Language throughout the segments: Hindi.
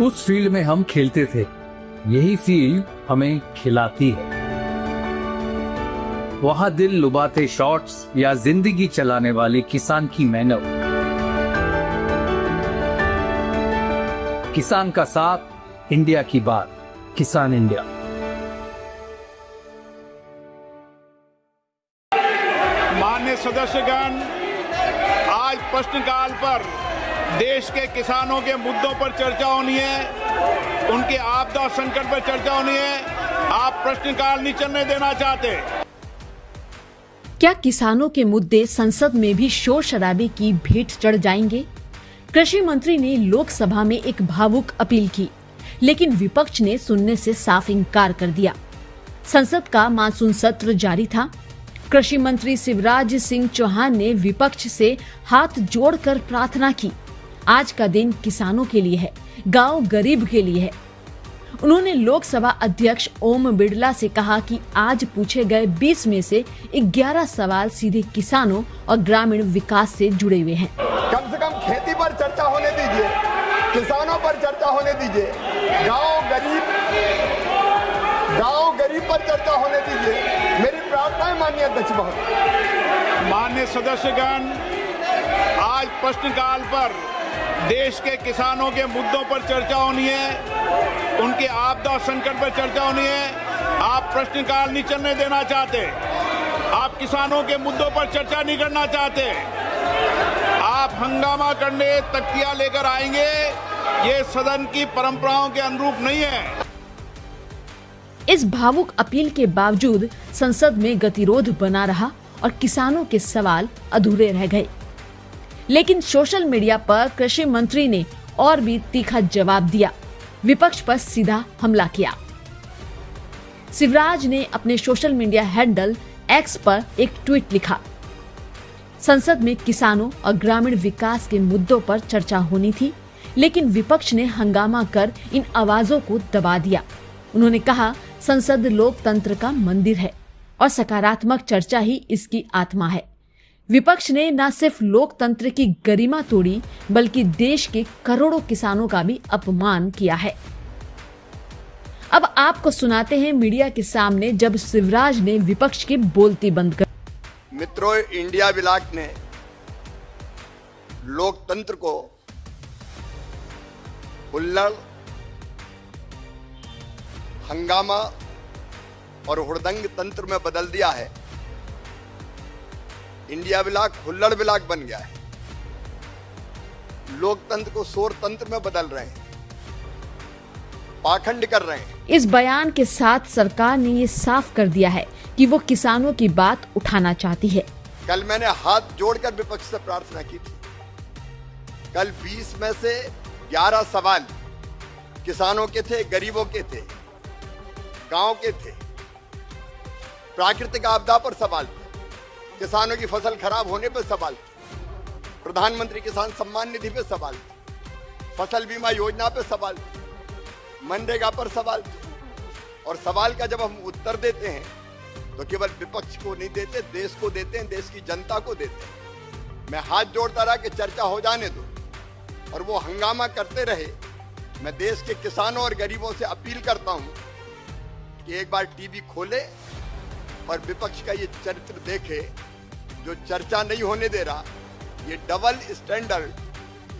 उस फील्ड में हम खेलते थे, यही फील्ड हमें खिलाती है। वहां दिल लुभाते शॉट्स या जिंदगी चलाने वाले किसान की मेहनत, किसान का साथ, इंडिया की बात, किसान इंडिया। माननीय सदस्यगण, आज प्रश्नकाल पर देश के किसानों के मुद्दों पर चर्चा होनी है, उनके आपदा संकट पर चर्चा होनी है। आप प्रश्नकाल नहीं चलने देना चाहते। क्या किसानों के मुद्दे संसद में भी शोर शराबे की भेंट चढ़ जाएंगे? कृषि मंत्री ने लोकसभा में एक भावुक अपील की, लेकिन विपक्ष ने सुनने से साफ इंकार कर दिया। संसद का मानसून सत्र जारी था। कृषि मंत्री शिवराज सिंह चौहान ने विपक्ष से हाथ जोड़कर प्रार्थना की। आज का दिन किसानों के लिए है, गांव गरीब के लिए है। उन्होंने लोकसभा अध्यक्ष ओम बिड़ला से कहा कि आज पूछे गए 20 में से 11 सवाल सीधे किसानों और ग्रामीण विकास से जुड़े हुए हैं। कम से कम खेती पर चर्चा होने दीजिए, किसानों पर चर्चा होने दीजिए, गांव गरीब पर चर्चा होने दीजिए। मेरी प्रार्थना है माननीय अध्यक्ष महोदय। माननीय सदस्यगण, आज प्रश्नकाल पर देश के किसानों के मुद्दों पर चर्चा होनी है, उनके आपदा संकट पर चर्चा होनी है। आप प्रश्नकाल नहीं चलने देना चाहते। आप किसानों के मुद्दों पर चर्चा नहीं करना चाहते। आप हंगामा करने तख्तियां लेकर आएंगे, ये सदन की परंपराओं के अनुरूप नहीं है। इस भावुक अपील के बावजूद संसद में गतिरोध बना रहा और किसानों के सवाल अधूरे रह गए। लेकिन सोशल मीडिया पर कृषि मंत्री ने और भी तीखा जवाब दिया, विपक्ष पर सीधा हमला किया। शिवराज ने अपने सोशल मीडिया हैंडल एक्स पर एक ट्वीट लिखा, संसद में किसानों और ग्रामीण विकास के मुद्दों पर चर्चा होनी थी, लेकिन विपक्ष ने हंगामा कर इन आवाजों को दबा दिया। उन्होंने कहा, संसद लोकतंत्र का मंदिर है और सकारात्मक चर्चा ही इसकी आत्मा है। विपक्ष ने न सिर्फ लोकतंत्र की गरिमा तोड़ी, बल्कि देश के करोड़ों किसानों का भी अपमान किया है। अब आपको सुनाते हैं मीडिया के सामने जब शिवराज ने विपक्ष की बोलती बंद कर। मित्रों, इंडिया ब्लॉक ने लोकतंत्र को हुल्लड़, हंगामा और हुड़दंग तंत्र में बदल दिया है। इंडिया ब्लॉक हुल्लड़ ब्लॉक बन गया है। लोकतंत्र को शोर तंत्र में बदल रहे हैं, पाखंड कर रहे हैं। इस बयान के साथ सरकार ने ये साफ कर दिया है कि वो किसानों की बात उठाना चाहती है। कल मैंने हाथ जोड़कर विपक्ष से प्रार्थना की थी। कल 20 में से 11 सवाल किसानों के थे, गरीबों के थे, गांव के थे। प्राकृतिक आपदा पर सवाल थे, किसानों की फसल खराब होने पर सवाल थे, प्रधानमंत्री किसान सम्मान निधि पे सवाल थे, फसल बीमा योजना पे सवाल थे, मनरेगा पर सवाल थे। और सवाल का जब हम उत्तर देते हैं तो केवल विपक्ष को नहीं देते, देश को देते हैं, देश की जनता को देते हैं। मैं हाथ जोड़ता रहा कि चर्चा हो जाने दो, और वो हंगामा करते रहे। मैं देश के किसानों और गरीबों से अपील करता हूं कि एक बार टीवी खोले और विपक्ष का ये चरित्र देखे, जो चर्चा नहीं होने दे रहा। ये डबल स्टैंडर्ड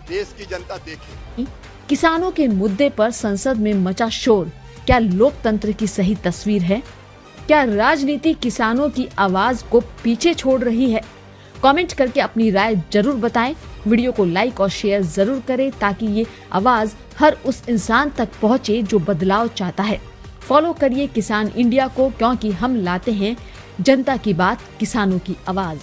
देश की जनता देखे। किसानों के मुद्दे पर संसद में मचा शोर क्या लोकतंत्र की सही तस्वीर है? क्या राजनीति किसानों की आवाज को पीछे छोड़ रही है? कमेंट करके अपनी राय जरूर बताएं। वीडियो को लाइक और शेयर जरूर करें ताकि ये आवाज हर उस इंसान तक पहुंचे जो बदलाव चाहता है। फॉलो करिए किसान इंडिया को, क्योंकि हम लाते हैं जनता की बात, किसानों की आवाज।